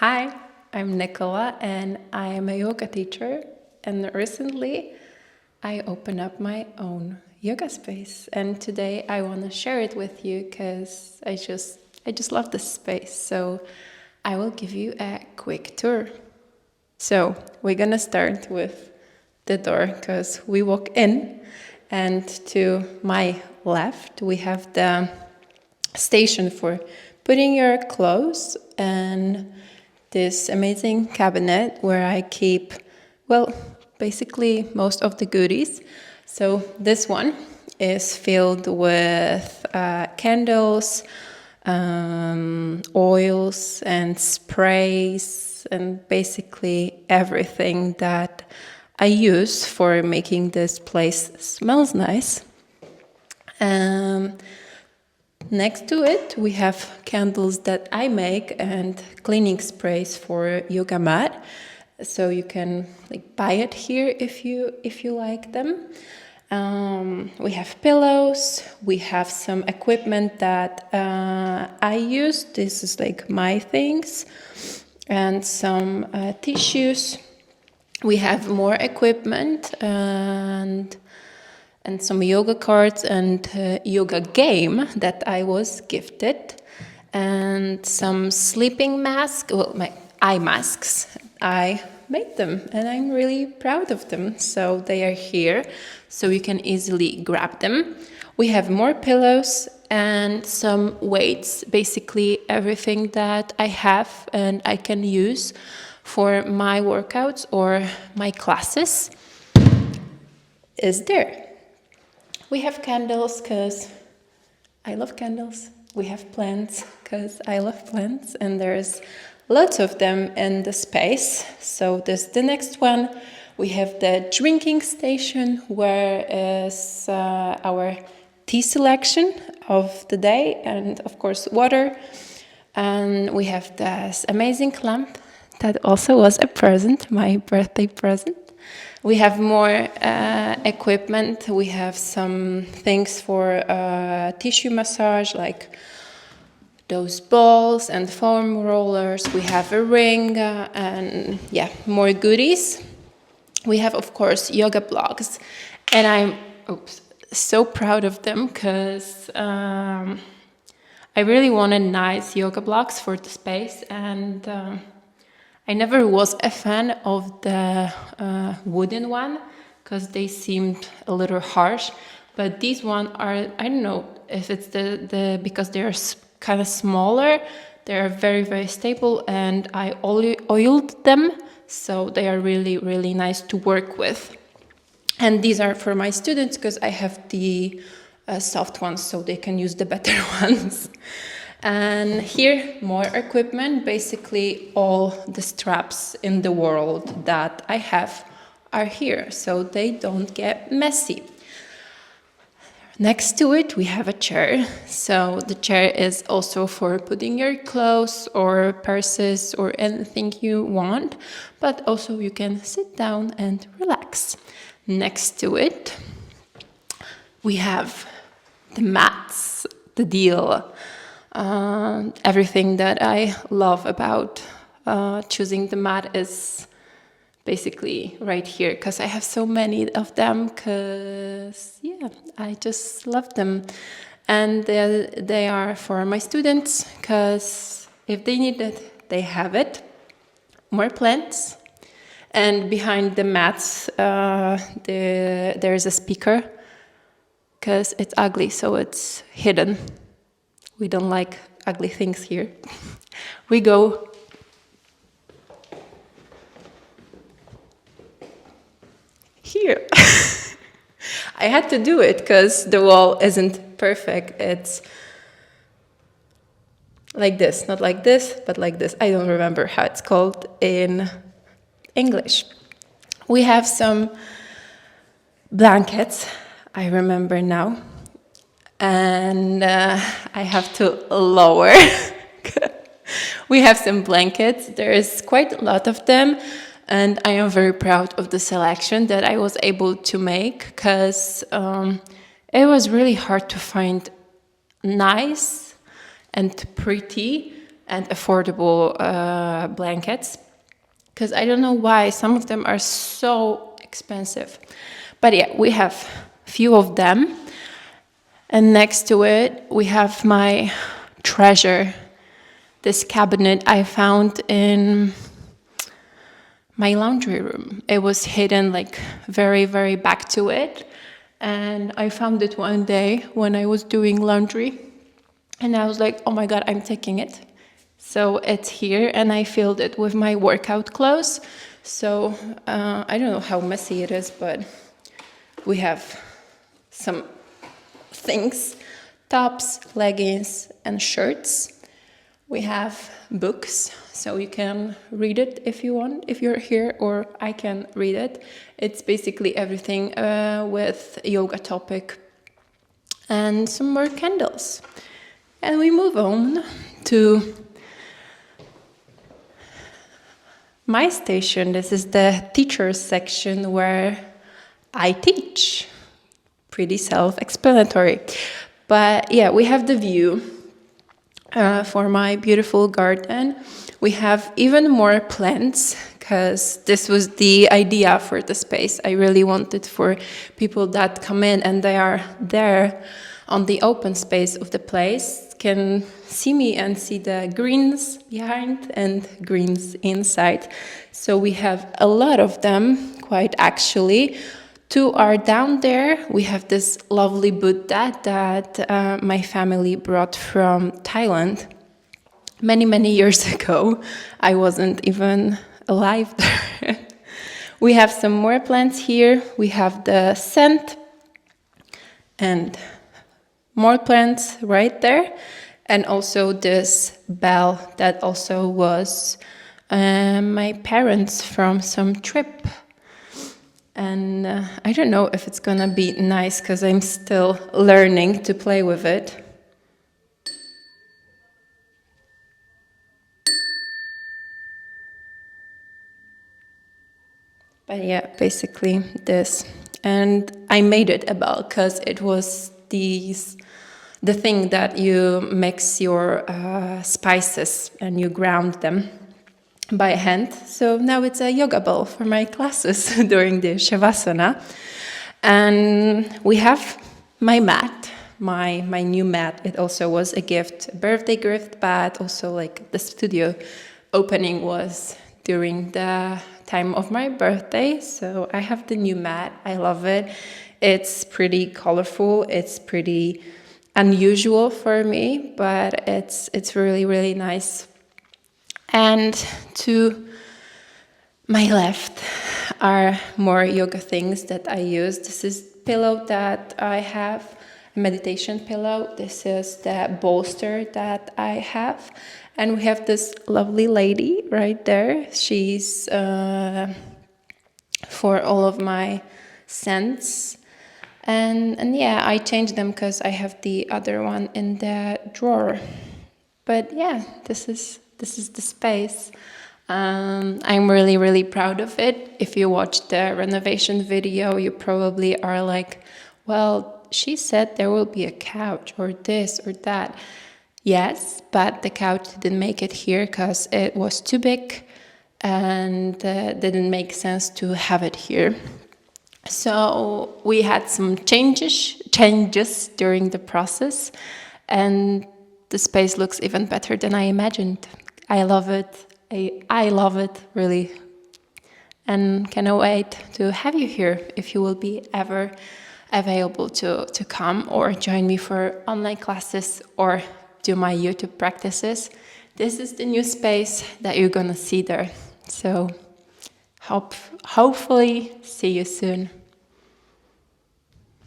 Hi, I'm Nicola and I am a yoga teacher. And recently I opened up my own yoga space. And today I want to share it with you because I just love this space. So I will give you a quick tour. So we're gonna start with the door because we walk in, and to my left we have the station for putting your clothes and this amazing cabinet where I keep, well, basically most of the goodies. So this one is filled with candles, oils and sprays, and basically everything that I use for making this place smells nice. Next to it, we have candles that I make and cleaning sprays for yoga mat. So you can buy it here if you like them. We have pillows. We have some equipment that I use. This is my things, and some tissues. We have more equipment and some yoga cards and yoga game that I was gifted, and some sleeping masks, my eye masks. I made them and I'm really proud of them. So they are here, so you can easily grab them. We have more pillows and some weights, basically everything that I have and I can use for my workouts or my classes is there. We have candles because I love candles. We have plants because I love plants, and there's lots of them in the space. So this the next one. We have the drinking station where is our tea selection of the day, and of course water. And we have this amazing lamp that also was a present, my birthday present. We have more equipment. We have some things for tissue massage, like those balls and foam rollers. We have a ring and more goodies. We have, of course, yoga blocks, and I'm so proud of them because I really wanted nice yoga blocks for the space, and I never was a fan of the wooden one because they seemed a little harsh, but these one are, I don't know if it's the because they're kind of smaller, they're very, very stable, and I oiled them, so they are really, really nice to work with. And these are for my students because I have the soft ones, so they can use the better ones. And here, more equipment. Basically, all the straps in the world that I have are here, so they don't get messy. Next to it, we have a chair. So the chair is also for putting your clothes or purses or anything you want, but also you can sit down and relax. Next to it, we have the mats, the deal. Everything that I love about choosing the mat is basically right here because I have so many of them because I just love them, and they are for my students because if they need it, they have it. More plants, and behind the mats there is a speaker because it's ugly, so it's hidden. We don't like ugly things here. We go here. I had to do it because the wall isn't perfect. It's like this, not like this, but like this. I don't remember how it's called in English. We have some blankets, I remember now. And I have to lower. We have some blankets. There is quite a lot of them, and I am very proud of the selection that I was able to make because it was really hard to find nice and pretty and affordable blankets. Because I don't know why some of them are so expensive. But yeah, we have few of them. And next to it, we have my treasure. This cabinet I found in my laundry room. It was hidden like very, very back to it. And I found it one day when I was doing laundry. And I was like, oh my God, I'm taking it. So it's here, and I filled it with my workout clothes. So I don't know how messy it is, but we have some things, tops, leggings, and shirts. We have books, so you can read it if you want, if you're here, or I can read it. It's basically everything with yoga topic, and some more candles. And we move on to my station. This is the teachers section where I teach. Pretty self-explanatory. But yeah, we have the view for my beautiful garden. We have even more plants because this was the idea for the space. I really wanted for people that come in and they are there on the open space of the place can see me and see the greens behind and greens inside. So we have a lot of them, quite actually. 2 are down there. We have this lovely Buddha that my family brought from Thailand many, many years ago. I wasn't even alive there. We have some more plants here. We have the scent and more plants right there. And also this bell that also was my parents from some trip. And I don't know if it's gonna be nice because I'm still learning to play with it. But yeah, basically this. And I made it a bell because it was the thing that you mix your spices and you ground them by hand. So now it's a yoga ball for my classes during the Shavasana. And we have my mat, my new mat. It also was a gift, a birthday gift, but also like the studio opening was during the time of my birthday. So I have the new mat. I love it. It's pretty colorful. It's pretty unusual for me, but it's really, really nice. And to my left are more yoga things that I use. This is pillow that I have, a meditation pillow. This is the bolster that I have. And we have this lovely lady right there. She's for all of my scents. And yeah, I changed them because I have the other one in the drawer. But yeah, this is the space. I'm really, really proud of it. If you watch the renovation video, you probably are like, well, she said there will be a couch or this or that. Yes, but the couch didn't make it here because it was too big and didn't make sense to have it here. So we had some changes during the process, and the space looks even better than I imagined. I love it. I love it, really. And cannot wait to have you here if you will be ever available to come or join me for online classes or do my YouTube practices. This is the new space that you're gonna see there. So hopefully see you soon.